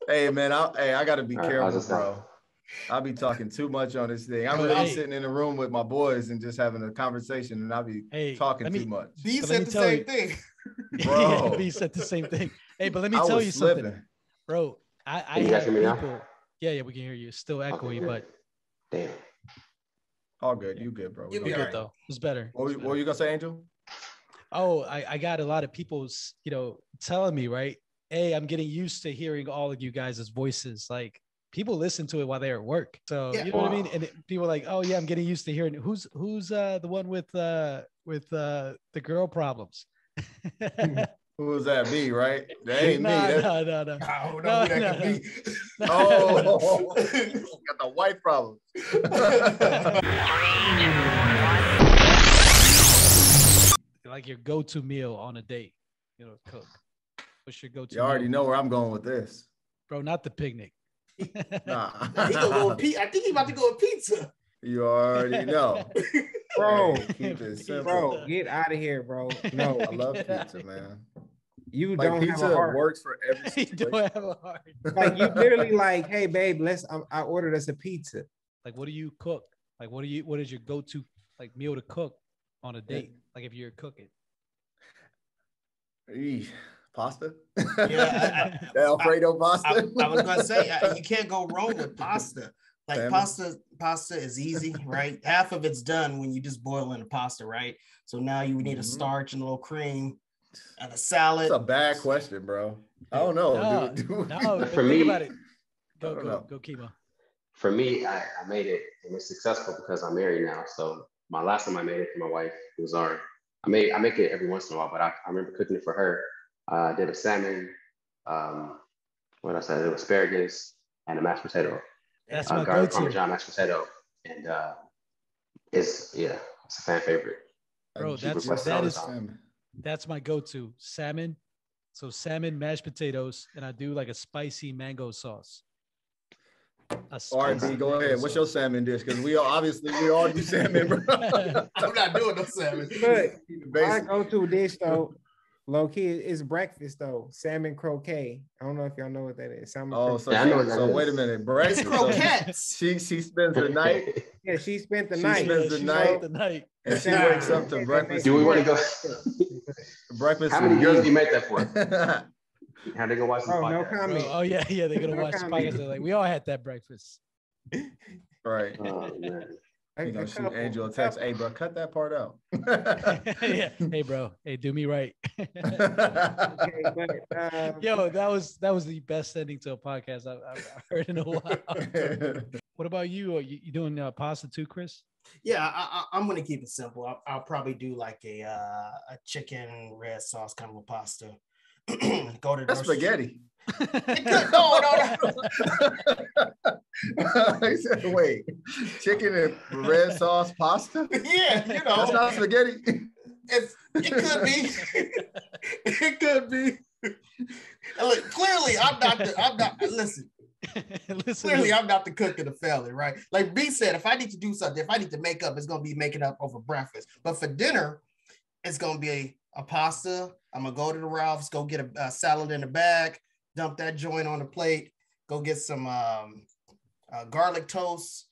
Hey, man, I got to be careful, just bro. I'll be talking too much on this thing. I'm really sitting in a room with my boys and just having a conversation, and I'll be talking too much. B said the same thing. Bro. Yeah, B said the same thing. Hey, but let me tell you something. Bro, I have people. Yeah, we can hear you. It's still echoey, but. Damn. All good. You good, bro. You're good, though. It's better. What were you going to say, Angel? Oh, I got a lot of people, telling me, right? Hey, I'm getting used to hearing all of you guys' voices. Like, people listen to it while they're at work. So, you know what I mean? And people are like, oh, yeah, I'm getting used to hearing. Who's the one with the girl problems? Who was that? Me, right? That ain't me. No. I don't know who that could be. Oh, got the white problem. Like your go-to meal on a date, cook. What's your go-to? You already know where I'm going with this, bro. Not the picnic. Nah. He gonna go with I think he's about to go with pizza. You already know. Bro, keep it simple. Bro, get out of here, bro. No. I love pizza, man. You like don't pizza have a heart. Works for every situation. You don't have a heart. Like you literally like, hey babe, I ordered us a pizza. Like, what do you cook? Like, what is your go-to like meal to cook on a date? Like if you're cooking. Pasta? Yeah. Alfredo pasta? I was going to say, you can't go wrong with pasta. Like pasta is easy, right? Half of it's done when you just boil in the pasta, right? So now you would need a starch and a little cream and a salad. That's a bad question, bro. I don't know. No, for me, think about it. Go, Kimo. For me, I made it, and it's successful because I'm married now. So my last time I made it for my wife, it was I make it every once in a while, but I remember cooking it for her. I did a salmon, what I said, asparagus, and a mashed potato. That's my garlic go-to. Parmesan mashed potato, and it's a fan favorite. Bro, that's my go-to. Salmon. So salmon, mashed potatoes, and I do like a spicy mango sauce. RB, go ahead. What's your salmon dish? Because we all do salmon, bro. I'm not doing no salmon. But my go-to dish though, low key, is breakfast though. Salmon croquet. I don't know if y'all know what that is. Salmon so wait a minute. Breakfast. It's croquettes. She spends the night. Yeah, she spent the night. Spends the night. And she wakes up to breakfast. Do we want to go? Breakfast. How many girls do you make that for? How they gonna watch this podcast? No comment. Oh yeah, they're gonna watch the podcast. They're like, we all had that breakfast. Right. Oh man. You know, shoot Angel a text. Hey, bro, cut that part out. Yeah. Hey, bro. Hey, do me right. Okay, but, yo, that was the best ending to a podcast I've heard in a while. What about you? Are you doing pasta too, Chris? Yeah, I'm gonna keep it simple. I'll probably do like a chicken red sauce kind of a pasta. Go to spaghetti. No. He said, wait, chicken and red sauce pasta? Yeah, that's not spaghetti. It could be. It could be. And look, clearly, I'm not. Listen. Clearly, I'm not the cook of the family, right? Like B said, if I need to do something, if I need to make up, it's gonna be making up over breakfast. But for dinner, it's gonna be a pasta. I'm gonna go to the Ralph's, go get a salad in the bag, dump that joint on the plate, go get some garlic toast,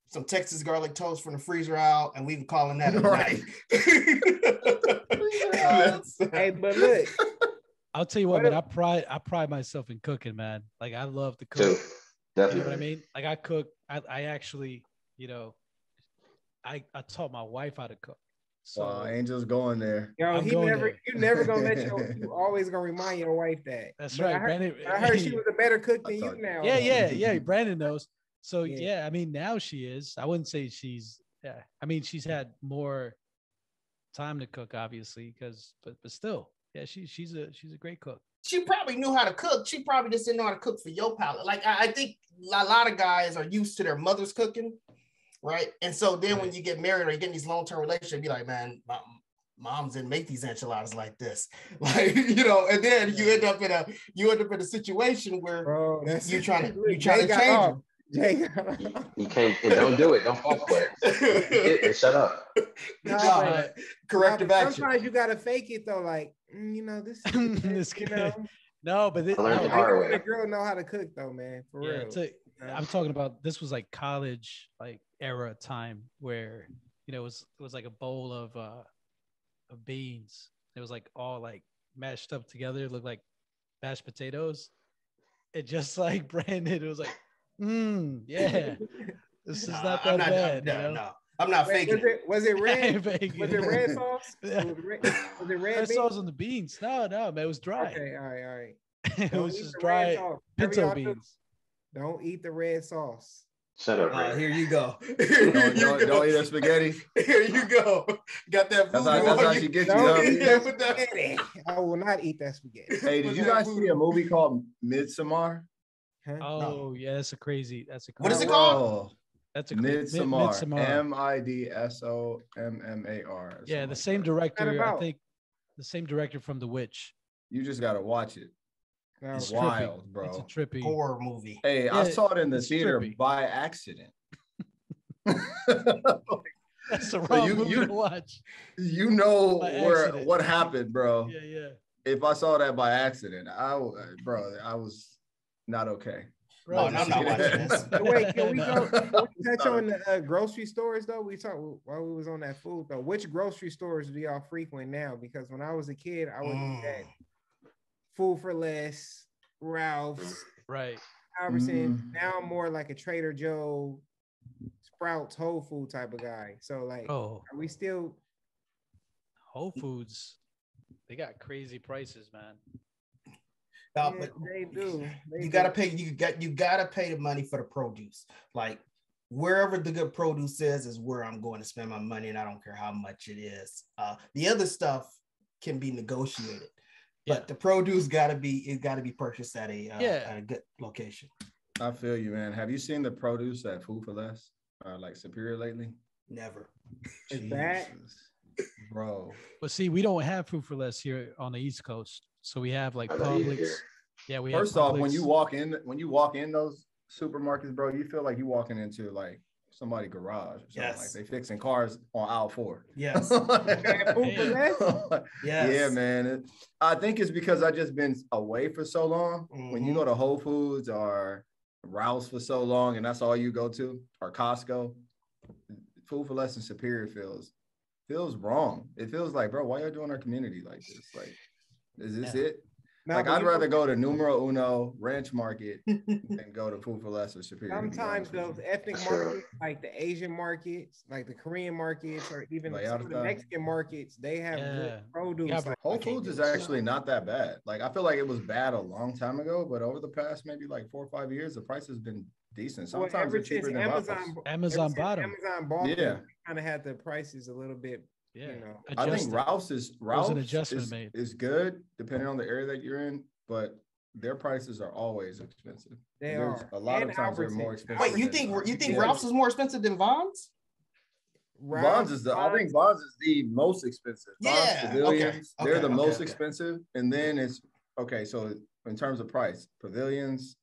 some Texas garlic toast from the freezer out, and we can call that a night. Hey, but look, I'll tell you what, man. I pride myself in cooking, man. Like I love to cook. Definitely. You know what I mean? Like I cook. I actually, I taught my wife how to cook. So wow, Angel's going there. Yo, you never gonna let you always gonna remind your wife that. That's but right. I heard she was a better cook than you now. Yeah. Brandon knows. So yeah, I mean now she is. I wouldn't say she's. Yeah, I mean she's had more time to cook, obviously, but still, yeah, she's a great cook. She probably knew how to cook. She probably just didn't know how to cook for your palate. Like I think a lot of guys are used to their mother's cooking. Right. And so then when you get married or you get in these long-term relationships, you be like, man, my moms didn't make these enchiladas like this. Like, and then you end up in a situation where you're trying to change them. You can't, and don't do it. Don't fall for it. And shut up. Corrective action. Sometimes you gotta fake it though, like this. This No, but I learned the hard way. The girl know how to cook though, man. For real. I'm talking about this was like college like era time where it was like a bowl of beans. It was like all like mashed up together. It looked like mashed potatoes. It just like Brandon. It was like, yeah. This is not that bad. No, I'm not faking. Was it red? Was it red sauce? Yeah. Was it red sauce on the beans? No, man, it was dry. Okay, all right. It was just dry pinto beans. Don't eat the red sauce. Shut up. Here you go. Don't eat that spaghetti. Here you go. Got that food. That's how she gets you. I will not eat that spaghetti. Hey, did you guys see a movie called Midsommar? Huh? Oh, yeah, that's a crazy. What is it called? That's a Midsommar. Midsommar. Yeah, the same director. I think the same director from The Witch. You just gotta watch it. It's wild, trippy. Bro. It's a trippy horror movie. Hey, I saw it in the theater by accident. That's the wrong movie to watch. You know what happened, bro. Yeah. If I saw that by accident, I was not okay. Oh, no, I'm not watching this. Wait, can we touch on the grocery stores though? We talked while we was on that food though. Which grocery stores do y'all frequent now? Because when I was a kid, I would eat that Food for Less, Ralph's, right, Albertson. Now I'm more like a Trader Joe, Sprouts, Whole Food type of guy. So like, are we still Whole Foods? They got crazy prices, man. Yeah, but they do. You gotta pay. You gotta pay the money for the produce. Like wherever the good produce is where I'm going to spend my money, and I don't care how much it is. The other stuff can be negotiated. But the produce gotta be purchased at a good location. I feel you, man. Have you seen the produce at Food for Less, like Superior lately? Never. Is that, bro? But see, we don't have Food for Less here on the East Coast, so we have like Publix. Yeah, we. First off, when you walk in those supermarkets, bro, you feel like you walking into like somebody's garage or something. Like they fixing cars on aisle 4. Yes. Yeah, man. I think it's because I just been away for so long. When you go to Whole Foods or Ralph's for so long and that's all you go to, or Costco, Food for Less and Superior feels wrong. It feels like, bro, why y'all doing our community like this? Like, is this it? No, like I'd rather go to Numero Uno, Ranch Market, than go to Food for Less or Superior. Sometimes those ethnic markets, like the Asian markets, like the Korean markets, or even some of the Mexican markets, they have good produce. Yeah, Whole Foods is actually not that bad. Like I feel like it was bad a long time ago, but over the past maybe like 4 or 5 years, the price has been decent. Sometimes it's cheaper than Amazon bottom. Amazon bought them, kind of had the prices a little bit. Yeah, you know, I think Ralph's is good depending on the area that you're in, but their prices are always expensive. They are. A lot of times they're more expensive. Wait, you think Ralph's is more expensive than Vons? I think Vons is the most expensive. Yeah, Pavilions, they're the most expensive, and then it's so in terms of price, Pavilions,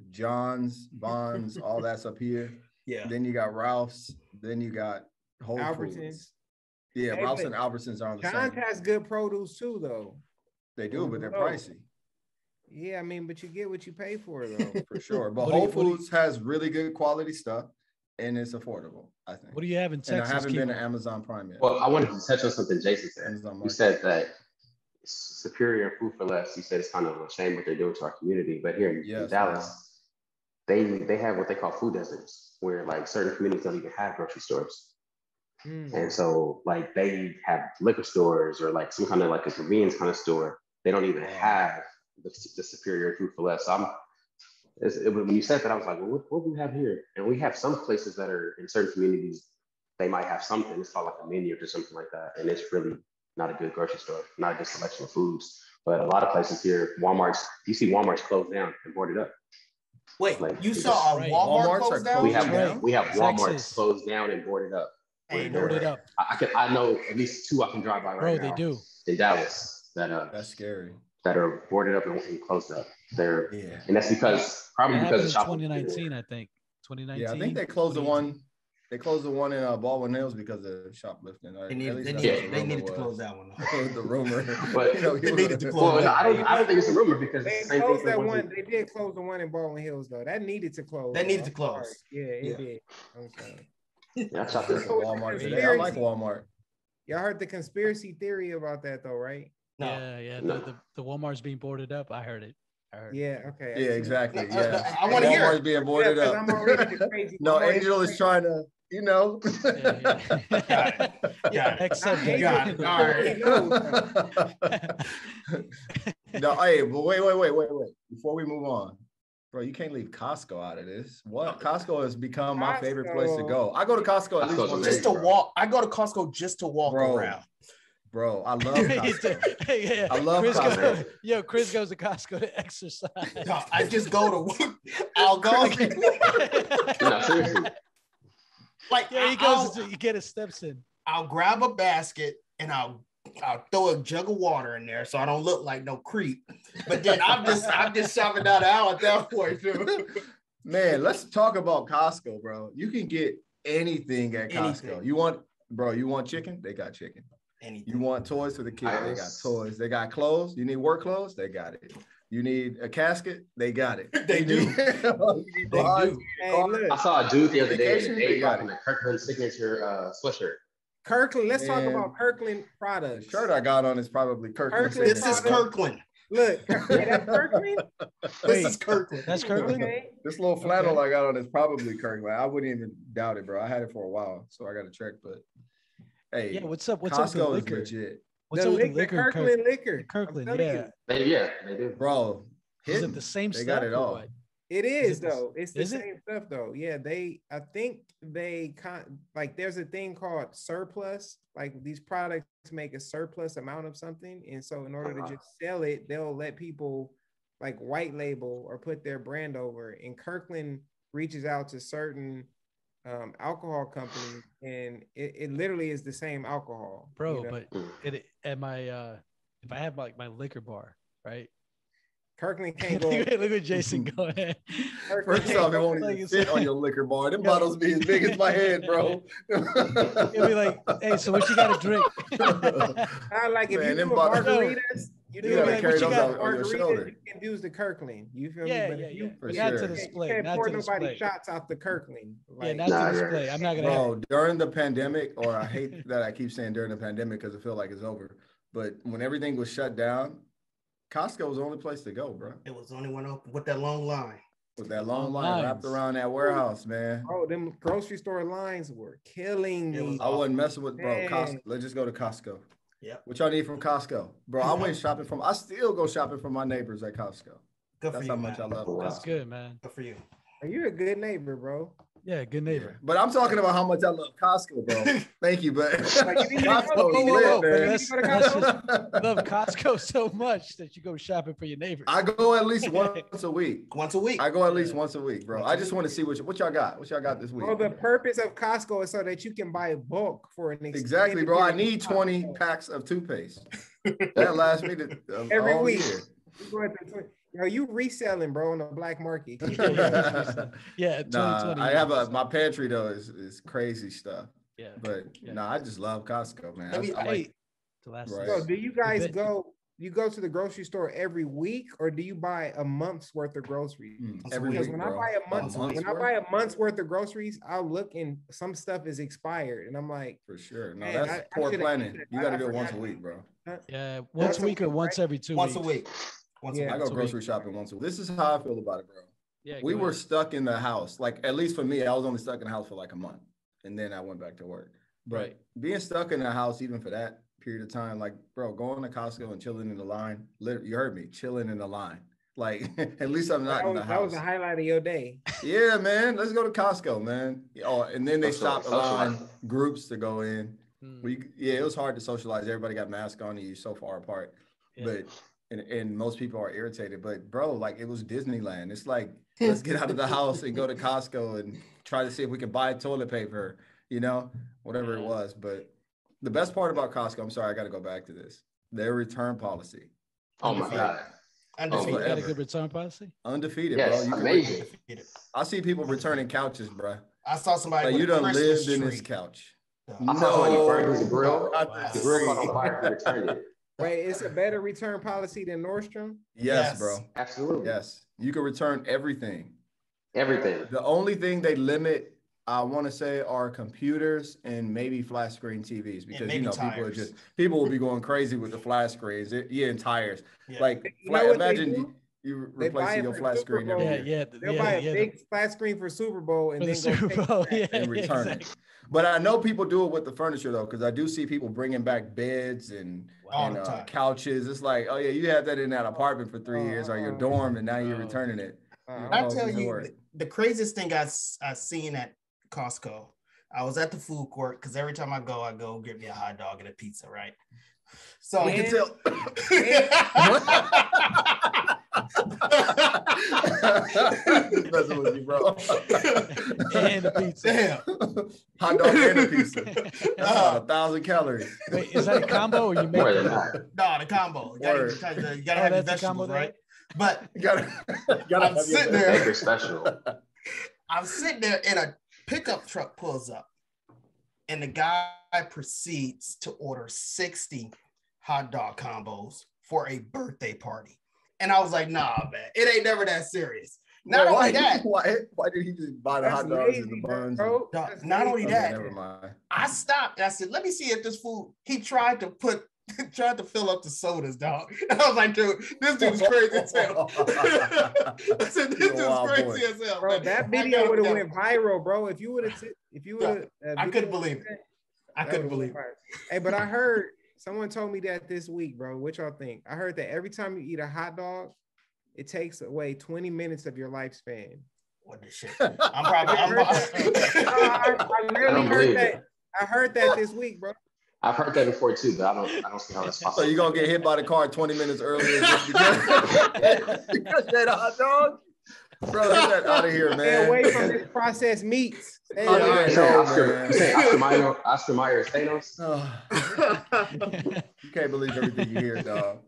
John's, Vons, all that's up here. Yeah. Then you got Ralph's. Then you got Whole Foods. Yeah, Ralph's and Albertsons are on the same. John's has good produce too, though. They do, but they're pricey. Yeah, I mean, but you get what you pay for, though. For sure. But Whole Foods has really good quality stuff, and it's affordable, I think. What do you have in Texas? And I haven't been to Amazon Prime yet. Well, I wanted to touch on something Jason said. You said that Superior and Food for Less, you said it's kind of a shame what they're doing to our community. But here in Dallas, they have what they call food deserts, where like certain communities don't even have grocery stores. And so like they have liquor stores or like some kind of like a convenience kind of store. They don't even have the Superior Food for Less. So when you said that, I was like, well, what do we have here? And we have some places that are in certain communities, they might have something. It's called like a menu or something like that. And it's really not a good grocery store, not a good selection of foods. But a lot of places here, you see Walmart's closed down and boarded up. Wait, like, you saw a Walmart closed down? We have Walmart's closed down and boarded up. Boarded up. I know at least 2 I can drive by right now. They do. In Dallas. That's scary. That are boarded up and closed up. And that's probably because of 2019, I think. 2019. Yeah, I think they closed the one They closed the one in Baldwin Hills because of shoplifting. They needed to close that one. The rumor, but they needed to close. I don't think it's a rumor because they it's the same closed thing. that one. They did close the one in Baldwin Hills though. That needed to close. That needed to close. Yeah, it did. I'm sorry. Yeah, I shot this Walmart today. I like Walmart. Y'all heard the conspiracy theory about that though, right? No. Yeah. The Walmart's being boarded up. I heard it. Yeah, okay. Yeah, exactly. Yeah. I want to hear Walmart's it. being boarded up. I'm already crazy. No, Angel is trying to, Got it. Except Got it. All right. No, hey, but wait. Before we move on, bro, you can't leave Costco out of this. What? Costco has become my favorite place to go. I go to Costco at least once just to walk. I go to Costco just to walk around. Bro, I love Costco. I love Chris Costco. Chris goes to Costco to exercise. No, I just go to work. I'll go. No, seriously. Like he goes to get his steps in. I'll grab a basket and I'll throw a jug of water in there so I don't look like no creep. But then I'm just shopping down the aisle at that point too. Man, let's talk about Costco, bro. You can get anything at Costco. You want chicken? They got chicken. Anything. You want toys for the kids? They got toys. They got clothes. You need work clothes? They got it. You need a casket? They got it. They do. They do. I saw a dude the other day in the rocking a Kirkland signature sweatshirt. Kirkland, let's talk about Kirkland products. The shirt I got on is probably Kirkland. This is Kirkland. Look, that's Kirkland? This is Kirkland. That's Kirkland? Okay. This little flannel I got on is probably Kirkland. I wouldn't even doubt it, bro. I had it for a while, so I got to check. But hey, yeah, what's up? What's Costco up with is liquor? legit. What's The up with the liquor, liquor? Kirkland liquor. Kirkland, yeah. They do. Bro, Is it the same they stuff? got it or all. what? It is it this- though. It's the is it? same stuff though. Yeah, I think they like there's a thing called surplus. Like these products make a surplus amount of something, and so in order to just sell it, they'll let people like white label or put their brand over. And Kirkland reaches out to certain alcohol companies, and it literally is the same alcohol, Bro, you know? but at my if I have like my liquor bar, right? Kirkland can't go. Look at Jason going. First off, it won't even fit on your liquor bar. Them bottles be as big as my head, bro. It'll be like, hey, so what you got to drink? I like if Man, you them do margaritas, you do gotta like carry what you those got out on your margaritas, shoulder. you can use the Kirkland. You feel Yeah, me? But yeah, if you, yeah. For you Not sure. to can't display. Not pour to nobody display. shots out the Kirkland. Yeah, Like, not to display. I'm not gonna. Bro, during the pandemic, or I hate that I keep saying during the pandemic because I feel like it's over. But when everything was shut down, Costco was the only place to go, bro. It was the only one open with that long line. With that long line Lines. wrapped around that warehouse, man. oh, them grocery store lines were killing It was me. I wasn't messing with, bro. Man. Costco. Let's just go to Costco. Yep. What y'all need from Costco, bro? I went shopping from. I still go shopping from my neighbors at Costco. Good for That's you, how much man. I love Wow. That's Costco. good, man. Good for you. You're a good neighbor, bro. Yeah, good neighbor. But I'm talking about how much I love Costco, bro. Thank you, but Like, you need to go- Costco you need to is go- lit, man. Let's just love Costco so much that you go shopping for your neighbors. I go at least once a week. Once a week. I go at least once a week, bro. I just want to see what y'all got. What y'all got this week? Well, the purpose of Costco is so that you can buy bulk for an Exactly, extended bro. I period need of 20 time. packs of toothpaste. That lasts me Every all week. year. You go at the Yo, you reselling, bro, on the black market. Yeah, 2020. Nah, I have my pantry though is crazy stuff. Yeah. But I just love Costco, man. Let me- I like, The last Right. So, do you guys bet. you go to the grocery store every week, or do you buy a month's worth of groceries? every Because week, when bro. I buy a month's month's when I worth? buy a month's worth of groceries, I'll look and some stuff is expired, and I'm like, For sure. No, Man, that's I poor should've- planning. You got to I do it once a forgot. week, bro. Yeah, once a week or once every 2 Once weeks. a week. Once Yeah. a I week. go Once a grocery week. shopping once a week. This is how I feel about it, bro. Yeah, We go were ahead. stuck in the house. Like, at least for me, I was only stuck in the house for like a month. And then I went back to work. But Right. being stuck in the house, even for that period of time, like, bro, going to Costco and chilling in the line. You heard me, chilling in the line. Like, at least I'm not in the that was house. the highlight of your day. Yeah, man. Let's go to Costco, man. Oh, and then they Socialize, stopped allowing socialize. groups to go in. Mm, It was hard to socialize. Everybody got masks on. You're so far apart. yeah. But and most people are irritated. But bro, like it was Disneyland. It's like let's get out of the house and go to Costco and try to see if we can buy toilet paper. Whatever it was. But the best part about Costco, I'm sorry, I got to go back to this. Their return policy, Oh my God. You Undefeated. forever. got a good return policy? undefeated, Yes, bro. amazing. I see people returning couches, bro. I saw somebody like with you done Christmas lived in tree. this couch. I saw somebody burn his grill. Not The the grill caught tree. on fire. He returned it. Wait, it's a better return policy than Nordstrom? Yes, bro. Absolutely. Yes. You can return everything. Everything. The only thing they limit, I want to say, are computers and maybe flat screen TVs, because you know people will be going crazy with the flat screens. And tires. Yeah. Like imagine you replacing your flat screen every year. They'll buy a big flat screen for Super Bowl and then go and return it. But I know people do it with the furniture though, because I do see people bringing back beds and couches. It's like, oh yeah, you had that in that apartment for 3 years or your dorm, and now you're returning it. I tell you, the craziest thing I seen at Costco, I was at the food court, because every time I go get me a hot dog and a pizza, right? So we can tell. Messing with you, bro. And a pizza. Damn. Hot dog and a pizza. That's about 1,000 calories. Wait, is that a combo or you make it? No, the combo. You gotta have your vegetables, right? But I'm sitting there. Baker special. I'm sitting there and a pickup truck pulls up, and the guy proceeds to order 60 hot dog combos for a birthday party. And I was like, nah, man, it ain't never that serious. Not only that. Why did he just buy the hot dogs and the buns? Not only that. Never mind. I stopped and I said, let me see if this food, he tried to fill up the sodas, dog. And I was like, dude, this dude's crazy as hell. I said, this dude's crazy as hell. Bro, that video would have went viral, bro. If you would have, I couldn't believe it. I couldn't believe it. Hey, but I heard someone told me that this week, bro. What y'all think? I heard that every time you eat a hot dog, it takes away 20 minutes of your lifespan. What the shit? I really heard that. I heard that this week, bro. I've heard that before too, but I don't see how that's possible. So you're gonna get hit by the car 20 minutes earlier just because you had a hot dog? Bro, get that out of here, man. Stay away from this processed meats. Oscar Mayer Thanos. You can't believe everything you hear, dog.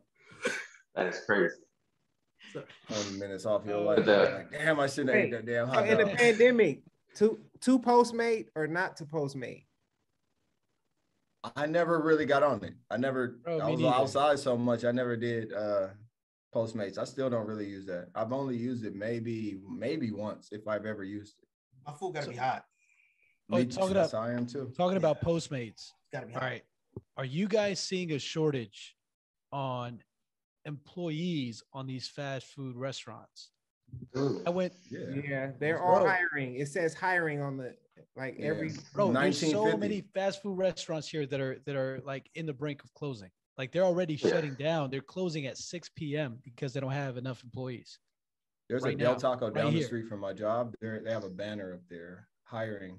That is crazy. 20 minutes off your life. Like, damn, I shouldn't have ate that damn hot dog. In the pandemic, to Postmate or not to Postmate? I never really got on it. I was outside so much. I never did Postmates. I still don't really use that. I've only used it maybe once, if I've ever used it. My food gotta be hot. I am too. Talking about Postmates. Gotta be hot. All right. Are you guys seeing a shortage on employees on these fast food restaurants? They're all hiring. It says hiring on the every. Bro, there's so many fast food restaurants here that are like in the brink of closing. Like they're already shutting down. They're closing at 6 p.m. because they don't have enough employees. There's a Del Taco down the street from my job. They have a banner up there hiring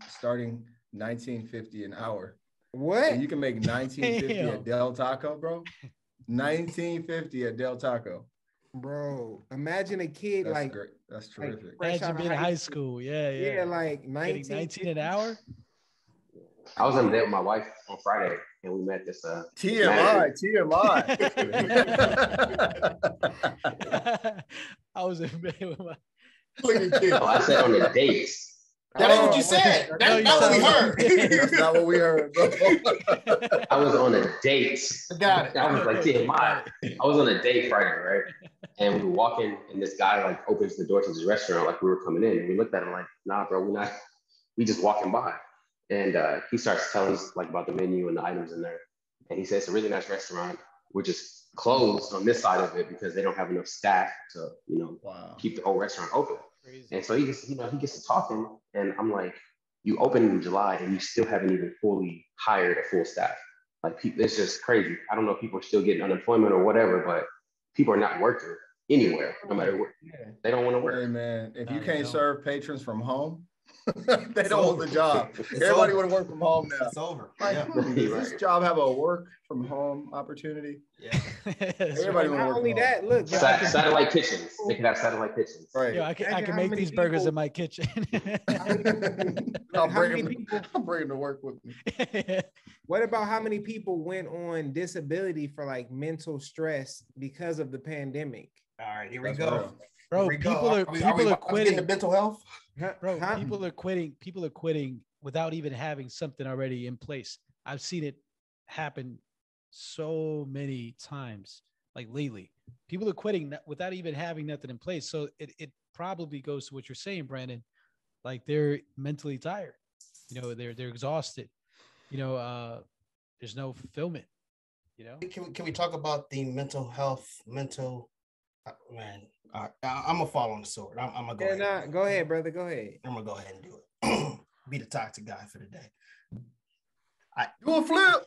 starting $19.50 an hour. What? And you can make $19.50 at Del Taco, bro. $19.50 at Del Taco. Bro, imagine a kid great. That's terrific. Imagine being in high school. Yeah, like 19 an hour. I was on a date with my wife on Friday, and we met this TMI. I was in bed with my. I said on a date. That ain't what you said. That's not what we heard. That's not what we heard, bro. I was on a date. Got it. I was like, TMI. I was on a date Friday, right? And we were walking, and this guy opens the door to this restaurant like we were coming in, and we looked at him like, nah, bro, we just walking by. And he starts telling us about the menu and the items in there. And he says it's a really nice restaurant. We're just closed on this side of it because they don't have enough staff to, keep the whole restaurant open. Crazy. And so he gets to talking, and I'm like, you opened in July and you still haven't even fully hired a full staff. It's just crazy. I don't know if people are still getting unemployment or whatever, but people are not working anywhere, no matter what. Yeah. They don't want to work. Hey man, if you can't serve patrons from home, they don't hold the job. Everybody want to work from home now. It's over. Does this job have a work from home opportunity. Yeah. Everybody want to work only from that, home. look, Satellite kitchens. They could have satellite kitchens. Right. Yo, I can make these burgers in my kitchen. I'll bring them to work with me. What about how many people went on disability for like mental stress because of the pandemic? All right, here we That's go. real. Bro, people are quitting. Into mental health. Bro, people are quitting. People are quitting without even having something already in place. I've seen it happen so many times, like lately. People are quitting without even having nothing in place. So it probably goes to what you're saying, Brandon. Like they're mentally tired. You know, they're exhausted. You know, there's no fulfillment. You know, Can we talk about the mental health? Man, I'm gonna fall on the sword. I'm gonna go ahead. Go ahead, brother. Go ahead. I'm gonna go ahead and do it. Be the toxic guy for the day. Do a flip.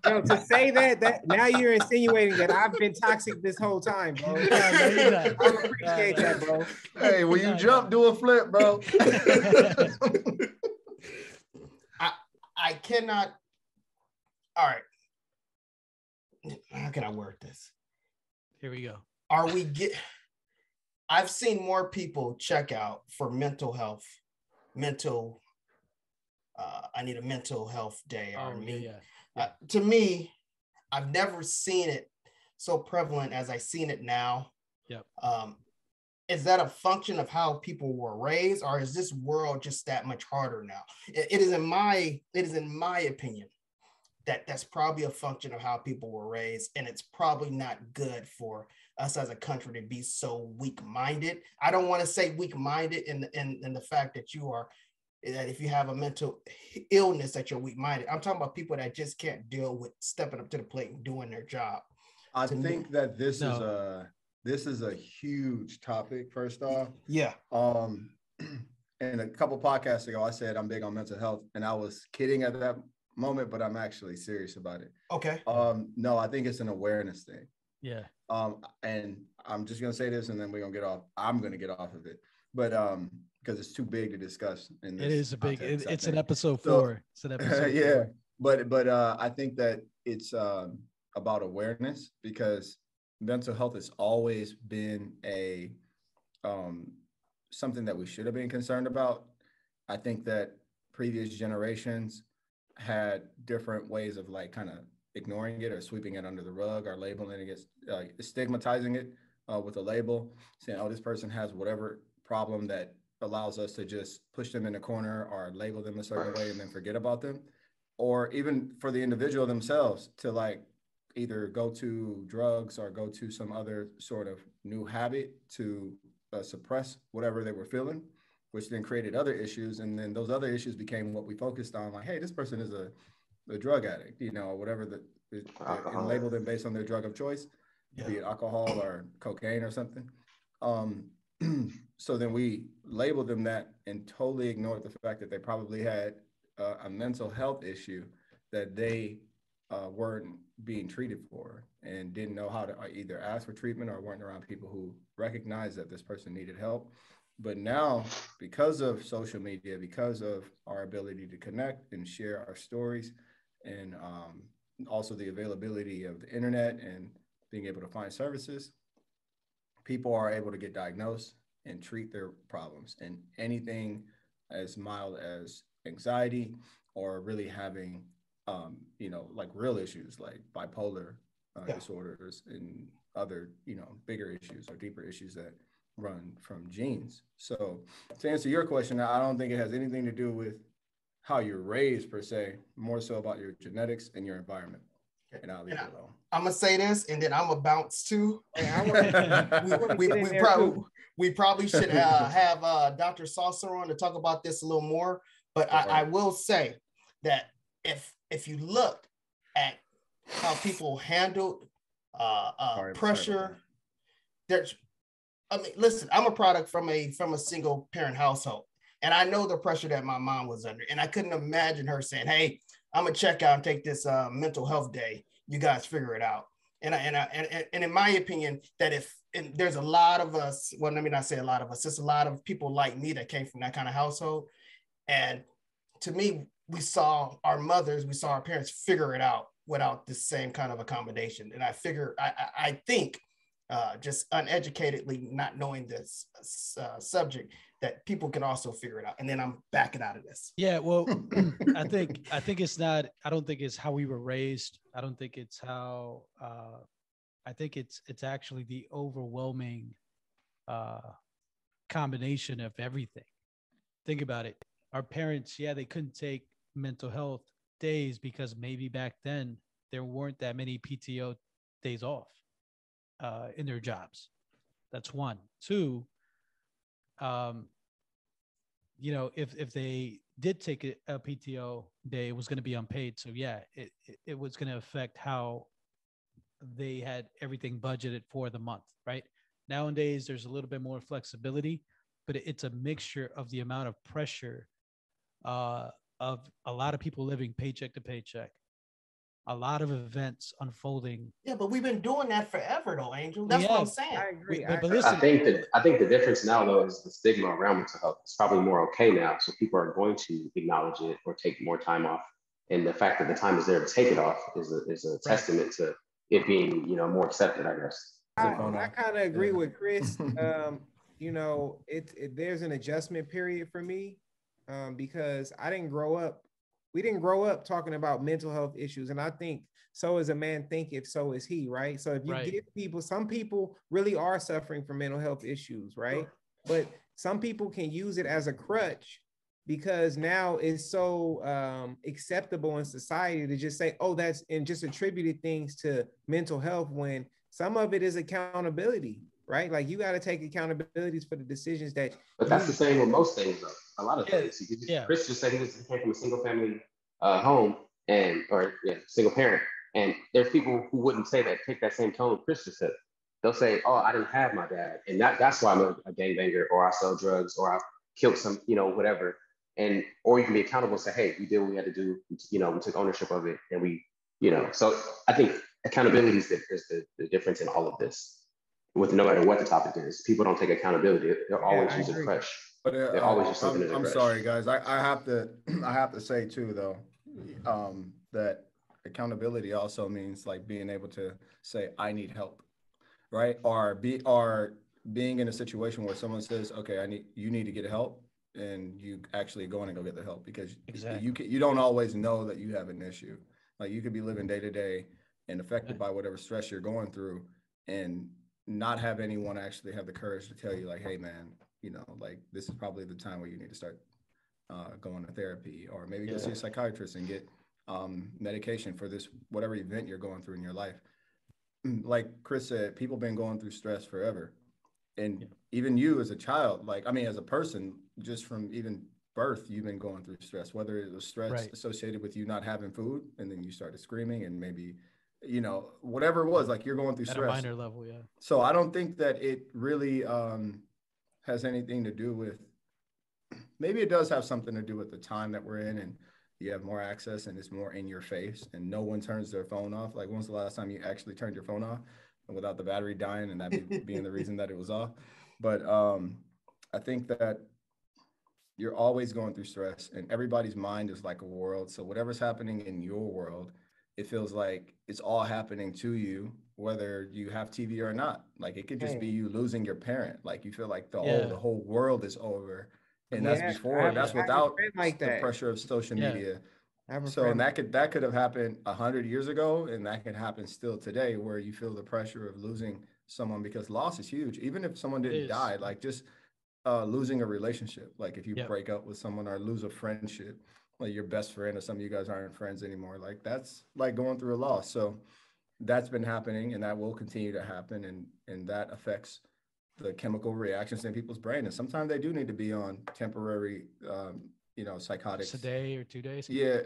Yo, to say that now you're insinuating that I've been toxic this whole time, bro. I appreciate that, bro. Hey, when you jump, do a flip, bro. I cannot. All right. How can I word this? here we go. I've seen more people check out for mental health, I need a mental health day. To me, I've never seen it so prevalent as I seen it now. Yep. Is that a function of how people were raised, or is this world just that much harder now? It is in my opinion that's probably a function of how people were raised, and it's probably not good for us as a country to be so weak-minded. I don't want to say weak-minded in the fact that that if you have a mental illness that you're weak-minded. I'm talking about people that just can't deal with stepping up to the plate and doing their job. I think that this is a huge topic, first off. Yeah. And a couple podcasts ago, I said I'm big on mental health, and I was kidding at that moment, but I'm actually serious about it. Okay. No, I think it's an awareness thing. Yeah. And I'm just gonna say this, and then we're gonna get off. I'm gonna get off of it, but because it's too big to discuss. In this it is a big. context, It's an episode 4. It's an episode. Yeah, 4. but I think that it's about awareness, because mental health has always been a something that we should have been concerned about. I think that previous generations had different ways of like kind of ignoring it or sweeping it under the rug or labeling it, stigmatizing it with a label, saying, oh, this person has whatever problem that allows us to just push them in a corner or label them a certain way and then forget about them. Or even for the individual themselves to like either go to drugs or go to some other sort of new habit to suppress whatever they were feeling, which then created other issues. And then those other issues became what we focused on, like, hey, this person is a drug addict, or whatever, and label them based on their drug of choice, be it alcohol or cocaine or something. So then we labeled them that and totally ignored the fact that they probably had a mental health issue that they weren't being treated for and didn't know how to either ask for treatment or weren't around people who recognized that this person needed help. But now, because of social media, because of our ability to connect and share our stories, and also the availability of the internet and being able to find services, people are able to get diagnosed and treat their problems, and anything as mild as anxiety or really having, like real issues like bipolar disorders and other, bigger issues or deeper issues that run from genes. So to answer your question, I don't think it has anything to do with how you're raised per se, more so about your genetics and your environment. And I'll leave it alone. I'm gonna say this, and then I'm gonna bounce too. We probably should have Dr. Saucer on to talk about this a little more. But I will say that if you look at how people handled pressure, listen, I'm a product from a single parent household, and I know the pressure that my mom was under, and I couldn't imagine her saying, "Hey, I'm gonna check out and take this mental health day. You guys figure it out." And in my opinion, that there's a lot of us, well, let me not say a lot of us, just a lot of people like me that came from that kind of household. And to me, we saw our mothers, we saw our parents figure it out without the same kind of accommodation. And I think just uneducatedly not knowing this subject, that people can also figure it out. And then I'm backing out of this. Yeah, well, I think it's not. I don't think it's how we were raised. I don't think it's how. I think it's actually the overwhelming combination of everything. Think about it. Our parents, yeah, they couldn't take mental health days because maybe back then there weren't that many PTO days off in their jobs. That's one. Two, if they did take a PTO day, it was going to be unpaid. So yeah, it was going to affect how they had everything budgeted for the month, right? Nowadays, there's a little bit more flexibility, but it's a mixture of the amount of pressure of a lot of people living paycheck to paycheck, a lot of events unfolding. Yeah, but we've been doing that forever, though, Angel. That's what I'm saying. I agree. But listen, I think the difference now, though, is the stigma around mental health. It's probably more okay now, so people are going to acknowledge it or take more time off. And the fact that the time is there to take it off is a testament to it being, more accepted, I guess. I kind of agree with Chris. There's an adjustment period for me because we didn't grow up talking about mental health issues. And I think so as a man thinketh, so is he, right? So if you give people, some people really are suffering from mental health issues, right? But some people can use it as a crutch because now it's so acceptable in society to just say, and just attributed things to mental health when some of it is accountability, right? Like you got to take accountabilities for the decisions that. But that's the same with most things, though. A lot of things. Chris just said he came from a single family home single parent. And there's people who wouldn't say that, take that same tone Chris just said. They'll say, oh, I didn't have my dad. And that's why I'm a gangbanger, or I sell drugs, or I killed some, whatever. Or you can be accountable and say, hey, we did what we had to do. We took ownership of it. And we, so I think accountability is the difference in all of this. With no matter what the topic is, people don't take accountability. They'll always use a crutch. But they always use something as a crutch. I'm sorry, guys. I have to say too, though, that accountability also means like being able to say, I need help, right? Or being in a situation where someone says, okay, you need to get help, and you actually go in and go get the help, because you don't always know that you have an issue. Like you could be living day to day and affected by whatever stress you're going through, and not have anyone actually have the courage to tell you like, hey man, like this is probably the time where you need to start going to therapy, or maybe go see a psychiatrist and get medication for this, whatever event you're going through in your life. Like Chris said, people been going through stress forever. And even you as a child, as a person, just from even birth, you've been going through stress, whether it was stress associated with you not having food, and then you started screaming, and maybe, whatever it was, like you're going through stress. At a minor level, yeah. So I don't think that it really has anything to do with, maybe it does have something to do with the time that we're in, and you have more access, and it's more in your face, and no one turns their phone off. Like, when's the last time you actually turned your phone off and without the battery dying, and that being the reason that it was off? But I think that you're always going through stress, and everybody's mind is like a world. So whatever's happening in your world, it feels like it's all happening to you, whether you have TV or not. Like it could just be you losing your parent. Like you feel like the whole world is over. And that's without the pressure of social media. So and that could have happened 100 years ago, and that can happen still today, where you feel the pressure of losing someone, because loss is huge. Even if someone didn't die, like just losing a relationship, like if you break up with someone or lose a friendship, like your best friend or some of you guys aren't friends anymore, like that's like going through a loss. So that's been happening, and that will continue to happen, and that affects the chemical reactions in people's brain. And sometimes they do need to be on temporary psychotics. Just a day or 2 days. Yeah,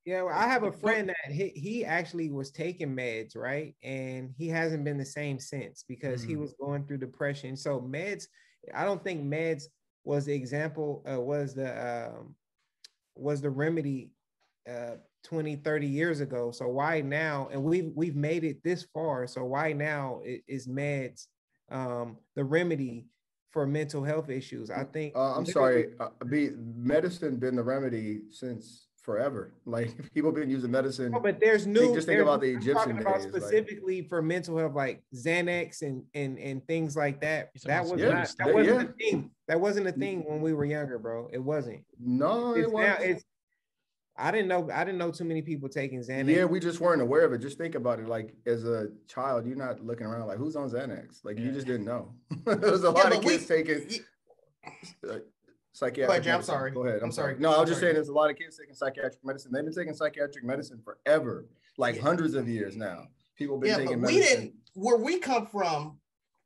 well, I have a friend that he actually was taking meds, right? And he hasn't been the same since, because he was going through depression. So meds, I don't think meds was the example, was the remedy 20, 30 years ago. So why now? And we've made it this far. So why now is meds the remedy for mental health issues? I think I'm sorry, medicine been the remedy forever. Like people been using medicine. Oh, but there's new. Just think about the Egyptian days. About specifically for mental health, like Xanax and things like that. That was wasn't a thing. That wasn't a thing when we were younger, bro. It wasn't. No, it wasn't. I didn't know too many people taking Xanax. Yeah, we just weren't aware of it. Just think about it. Like as a child, you're not looking around like who's on Xanax. Like you just didn't know. There's a lot of kids taking psychiatric. I'm sorry. Go ahead. I'm sorry. No, I was just saying there's a lot of kids taking psychiatric medicine. They've been taking psychiatric medicine forever, like hundreds of years now. People have been taking medicine. We didn't. Where we come from,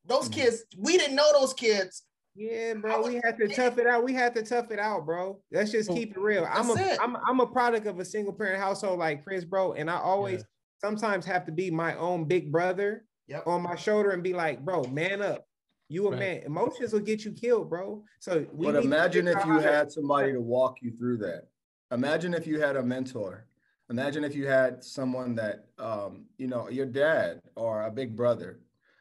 those kids, we didn't know those kids. Yeah, bro, we had to tough it out. We had to tough it out, bro. Let's just keep it real. I'm a product of a single parent household like Chris, bro, and I always sometimes have to be my own big brother on my shoulder and be like, bro, man up. You a man. Emotions will get you killed, bro. So but imagine if you had somebody to walk you through that. Imagine if you had a mentor. Imagine if you had someone that your dad or a big brother.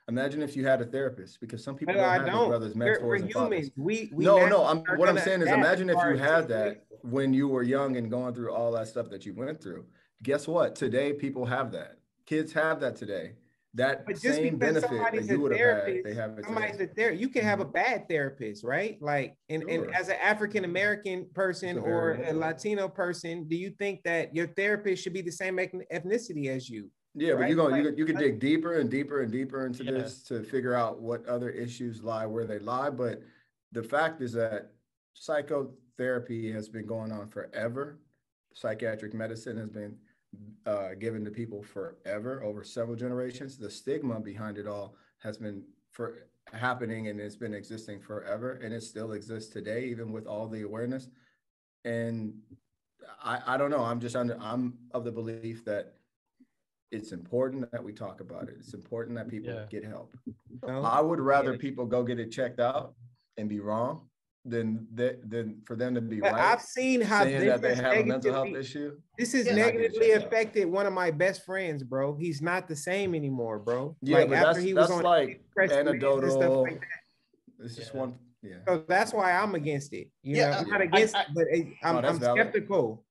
Imagine if you had a therapist, because some people don't have big brothers, mentors, and fathers. What I'm saying is, imagine if you had that when you were young and going through all that stuff that you went through. Guess what? Today, people have that. Kids have that today. That same benefit that you would have had, they have it today. You can have a bad therapist, right? Like, and as an African American person or a Latino person, do you think that your therapist should be the same ethnicity as you? Yeah, right? But you can dig deeper and deeper and deeper into this to figure out what other issues lie where they lie. But the fact is that psychotherapy has been going on forever. Psychiatric medicine has been given to people forever, over several generations. The stigma behind it all has been happening, and it's been existing forever, and it still exists today, even with all the awareness. And I don't know. I'm of the belief that it's important that we talk about it. It's important that people get help. I would rather people go get it checked out and be wrong than for them to be right. I've seen how that they have a mental health issue. This has negatively affected one of my best friends, bro. He's not the same anymore, bro. Yeah, like, but that's like anecdotal. Stuff like that. It's just one. Yeah. So that's why I'm against it. You know, I'm not against it, but I'm skeptical.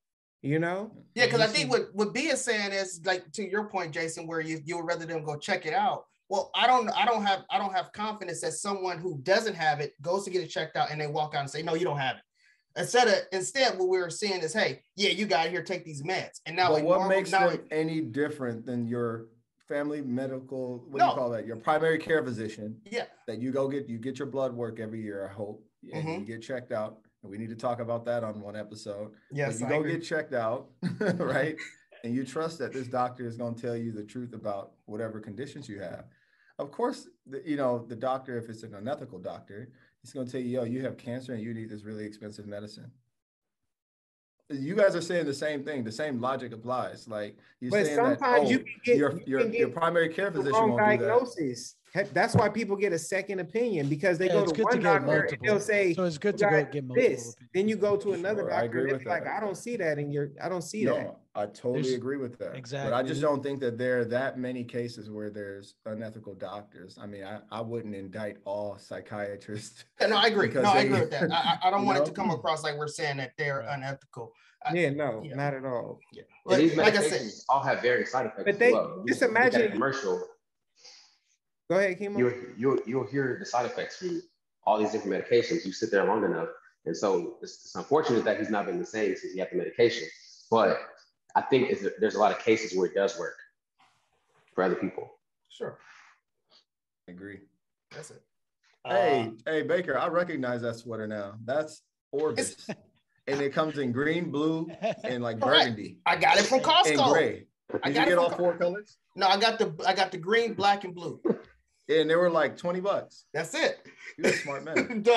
You know? Yeah, because I think what B is saying is, like, to your point, Jason, where you would rather them go check it out. Well, I don't have confidence that someone who doesn't have it goes to get it checked out and they walk out and say, no, you don't have it. Instead, what we're seeing is, hey, yeah, you got it here, take these meds. And now, what makes them any different than your family medical, do you call that? Your primary care physician. Yeah. That you get your blood work every year, I hope, and you get checked out. We need to talk about that on one episode. Yes, you go get checked out, right? And you trust that this doctor is going to tell you the truth about whatever conditions you have. Of course, the doctor, if it's an unethical doctor, he's going to tell you, yo, you have cancer and you need this really expensive medicine. You guys are saying the same thing. The same logic applies. Like you're saying that your primary care physician won't diagnosis. That's why people get a second opinion, because they go to one doctor and they'll say, so it's good to go get this. Then you go to another doctor and it's like, I don't see that I don't see that. I totally agree with that. Exactly. But I just don't think that there are that many cases where there's unethical doctors. I mean, I wouldn't indict all psychiatrists. Yeah, no, I agree. I agree with that. I don't want it to come across like we're saying that they're unethical. Not at all. Yeah. Like I said, all have various side effects. But just imagine a commercial. Go ahead, Kimo. You'll hear the side effects from all these different medications. You sit there long enough, and so it's unfortunate that he's not been the same since he had the medication. But I think there's a lot of cases where it does work for other people. Sure, I agree. That's it. Hey, Baker, I recognize that sweater now. That's Orbis, and it comes in green, blue, and like burgundy. I got it from Costco. And gray. Did you get all 4 colors? No, I got the green, black, and blue. And they were like $20. That's it. You're a smart man. I'm going to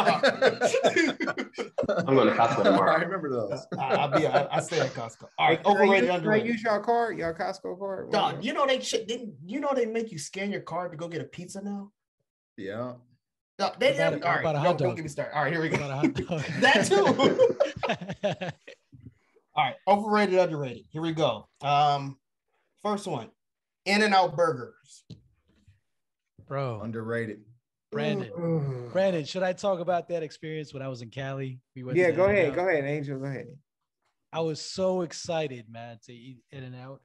Costco tomorrow. I remember those. I stay at Costco. All right, overrated, underrated. Use your card, your Costco card. Dog, they make you scan your card to go get a pizza now? Yeah. No, don't get me started. All right, here we go. That too. All right, overrated, underrated. Here we go. First one, In-N-Out Burgers. Bro. Underrated. Brandon, should I talk about that experience when I was in Cali? Go ahead, Angel, go ahead. I was so excited, man, to eat In-N-Out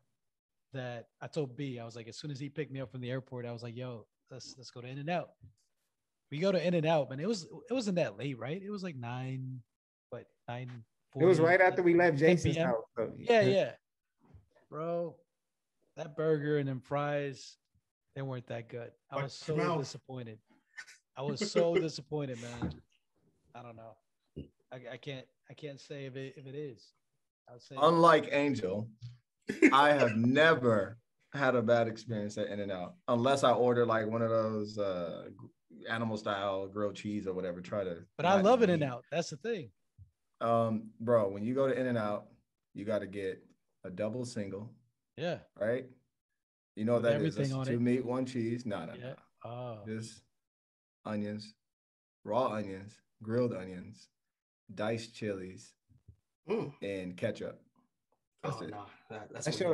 that I told B, I was like, as soon as he picked me up from the airport, I was like, yo, let's go to In-N-Out. We go to In-N-Out, man. It wasn't that late, right? It was like 9. It was right after we left Jason's house. So. Yeah. Bro, that burger and them fries, they weren't that good. I was so disappointed. I was so disappointed, man. I don't know. I can't say if it is. I would say unlike Angel, I have never had a bad experience at In-N-Out unless I order like one of those animal style grilled cheese or whatever. But I love In-N-Out. That's the thing. Bro, when you go to In-N-Out, you got to get a double single. Yeah. Right. You know what that is? That's 2 meat, 1 cheese. No. Oh. Just onions, raw onions, grilled onions, diced chilies, and ketchup. That's it. No,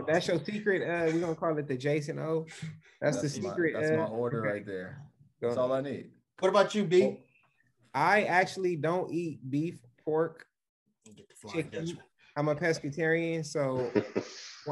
that's your secret. We're gonna call it the Jason O. That's the secret. That's my order right there. That's all I need. What about you, B? I actually don't eat beef, pork, chicken. I'm a pescatarian, so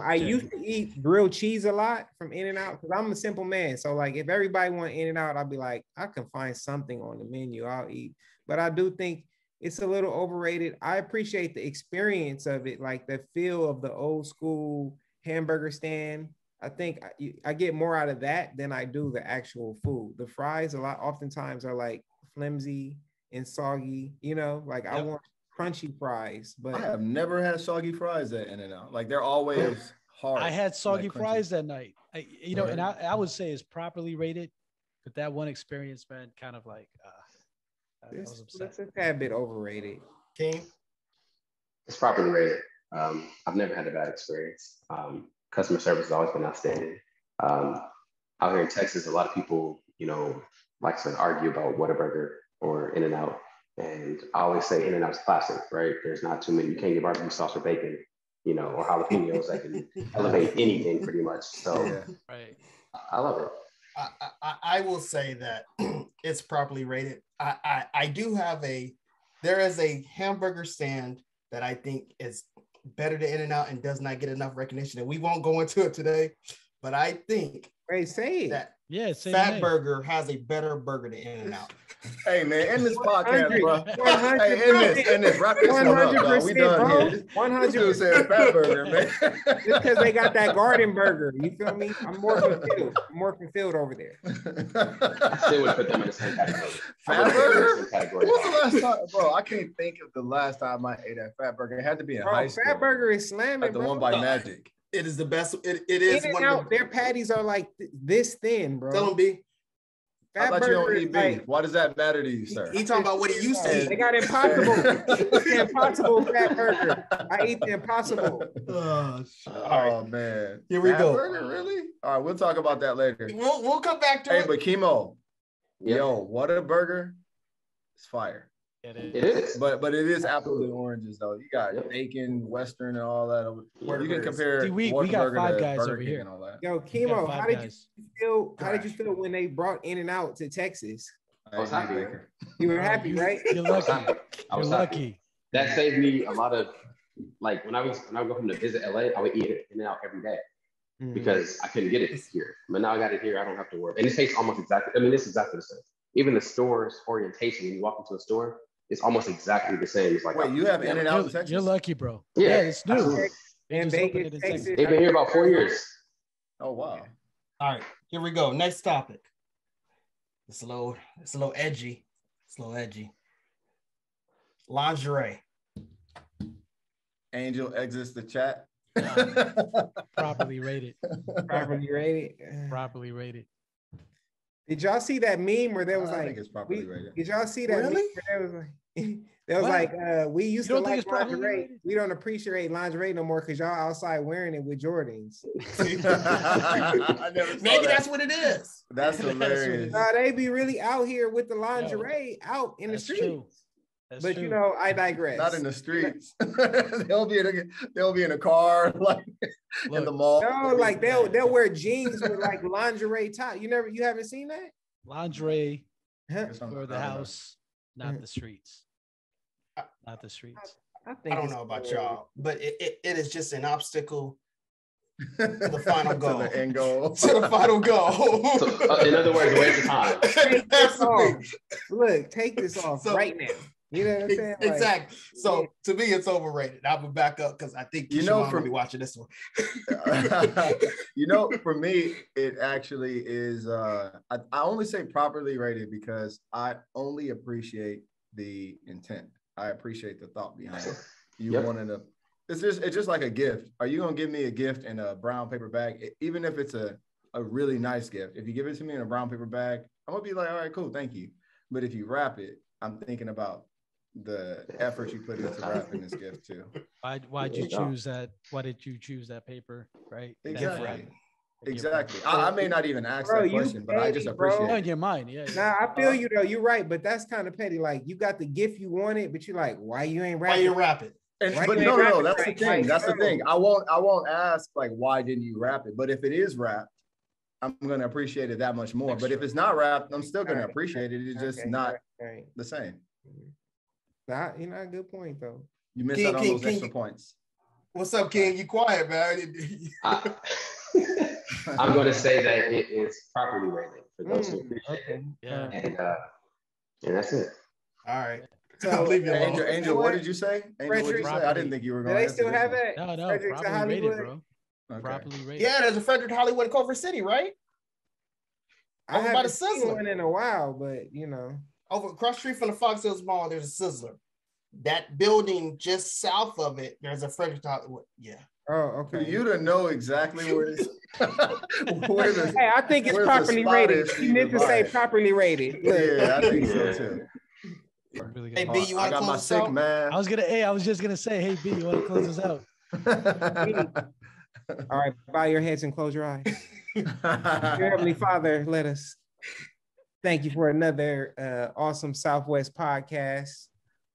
I used to eat grilled cheese a lot from In-N-Out because I'm a simple man. So like, if everybody want In-N-Out, I'll be like, I can find something on the menu, I'll eat. But I do think it's a little overrated. I appreciate the experience of it, like the feel of the old school hamburger stand. I think I get more out of that than I do the actual food. The fries oftentimes are like flimsy and soggy, like I want crunchy fries, but I have never had soggy fries at In-N-Out. Like they're always hard. I had soggy fries that night. And I would say it's properly rated, but that one experience, man, kind of like I was upset. It's a tad bit overrated. King? It's properly rated. I've never had a bad experience. Customer service has always been outstanding. Out here in Texas, a lot of people, like to argue about Whataburger or In-N-Out. And I always say In-N-Out's classic, right? There's not too many. You can't get barbecue sauce or bacon, or jalapenos that can elevate anything pretty much. So right. I love it. I will say that it's properly rated. I do have there is a hamburger stand that I think is better than In-N-Out and does not get enough recognition. And we won't go into it today, but I think say it. That say Fat Burger has a better burger than In-N-Out. Hey man, in this podcast, bro. Hey, in this, wrap this one up, dog. We done here. 100. This dude said Fat Burger, man. Just because they got that garden burger, you feel me? I'm more fulfilled over there. I still would put them in the same category. Fat Burger? When was the last time, bro? I can't think of the last time I ate at Fat Burger. It had to be in high school. Fat Burger is slamming, like the one by Magic. It is the best. It is one of their patties are like this thin, bro. Tell them, B. I thought you don't eat beef. Why does that matter to you, sir? He talking about what he used to eat. They got Impossible. The Impossible Fat Burger. I eat the Impossible. Oh man. Here we go. Burger, really? All right, we'll talk about that later. We'll come back to it. Hey, but Kimo, yo, Whataburger, it's fire. It is. But it is apples and oranges though. You got bacon, Western, and all that. You can compare. We got Five Guys over here. And all that. Yo, Kimo, how did you feel when they brought In-N-Out to Texas? I was happy. You were happy, right? You're lucky. You're lucky. That saved me a lot of like when I would go home to visit LA, I would eat In-N-Out every day because I couldn't get it here. But now I got it here. I don't have to worry. And it tastes almost exactly. I mean, it's exactly the same. Even the store's orientation when you walk into a store. It's almost exactly the same. It's like wait, you have In-N-Out in Texas? You're lucky, bro. Yeah, it's new. And Vegas, Texas. They've been here about 4 years. Oh wow! All right, here we go. Next topic. It's a little edgy. It's a little edgy. Lingerie. Angel exits the chat. Properly rated. Properly rated. Properly rated. Did y'all see that meme where there was I think it's properly rated. Did y'all see that meme where there was like we used to like lingerie. We don't appreciate lingerie no more because y'all outside wearing it with Jordans. Maybe that's what it is. That's hilarious. Nah, they be really out here with the lingerie out in the streets. True. But true. I digress. Not in the streets. they'll be in a car, like in the mall. No, like they'll wear jeans with like lingerie top. You haven't seen that? Lingerie for the house, not the streets. Not the streets. I don't know about y'all, but it is just an obstacle to the final goal. To the end goal. To the final goal. So, in other words, a waste of time. Take this off. Look, take this off right now. You know what I'm saying? Like, exactly. So to me, it's overrated. I would back up because I think Kimo will be watching this one. For me, it actually is. I only say properly rated because I only appreciate the intent. I appreciate the thought behind it. You wanted to. It's just like a gift. Are you gonna give me a gift in a brown paper bag, even if it's a really nice gift? If you give it to me in a brown paper bag, I'm gonna be like, all right, cool, thank you. But if you wrap it, I'm thinking about the effort you put into wrapping this gift too. Why'd you choose that? Why did you choose that paper? Right. Exactly. I may not even ask that question, but I just appreciate it. In your mind, yeah. Nah, I feel you though. You're right, but that's kind of petty. Like you got the gift you wanted, but you're like, why you ain't wrapping? Why you wrap it? But no, that's the thing. That's the thing. I won't ask like why didn't you wrap it? But if it is wrapped, I'm gonna appreciate it that much more. But if it's not wrapped, I'm still gonna appreciate it. It's just not the same. A good point though. You missed out on those extra points. What's up, King? You quiet, man. I'm going to say that it is properly rated for those who appreciate it. Yeah. And that's it. All right. So, Angel, what did you say? Angel, what did you say? I didn't think you were going to. Do they still have it? No, properly rated, bro. Okay. Properly rated. Yeah, there's a Frederick Hollywood in Culver City, right? I haven't seen one in a while, but over across the street from the Fox Hills Mall, there's a Sizzler. That building just south of it, there's a Frederick Hollywood. Yeah. Oh, okay. For you to know exactly where it is. Hey, I think it's properly rated. You meant to say properly rated. Yeah, I think so too. Really hey B, you want to close my us out? Man. I was just gonna say, hey B, you want to close us out? All right, bow your heads and close your eyes. Dear Heavenly Father, let us thank you for another awesome Southwest podcast.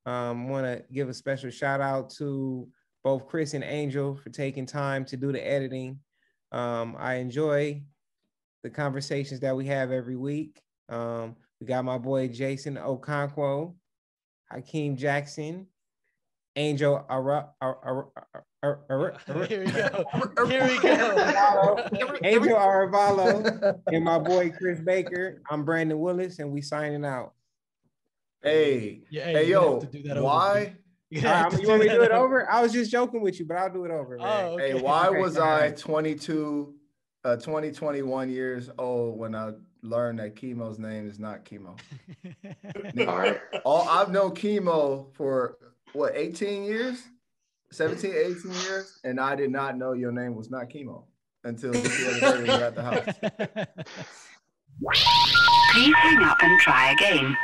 Want to give a special shout out to both Chris and Angel for taking time to do the editing. I enjoy the conversations that we have every week. We got my boy Jason Okonkwo, Hakeem Jackson, Angel Here we go. Angel Arevalo, and my boy Chris Baker. I'm Brandon Willis, and we signing out. Hey, yo, why? You want me to do it over? I was just joking with you, but I'll do it over, man. Oh, okay. Hey, why was I 21 years old when I learned that Kimo's name is not Kimo? All right. I've known Kimo for 18 years? 17, 18 years? And I did not know your name was not Kimo until the other day we were at the house. Please hang up and try again.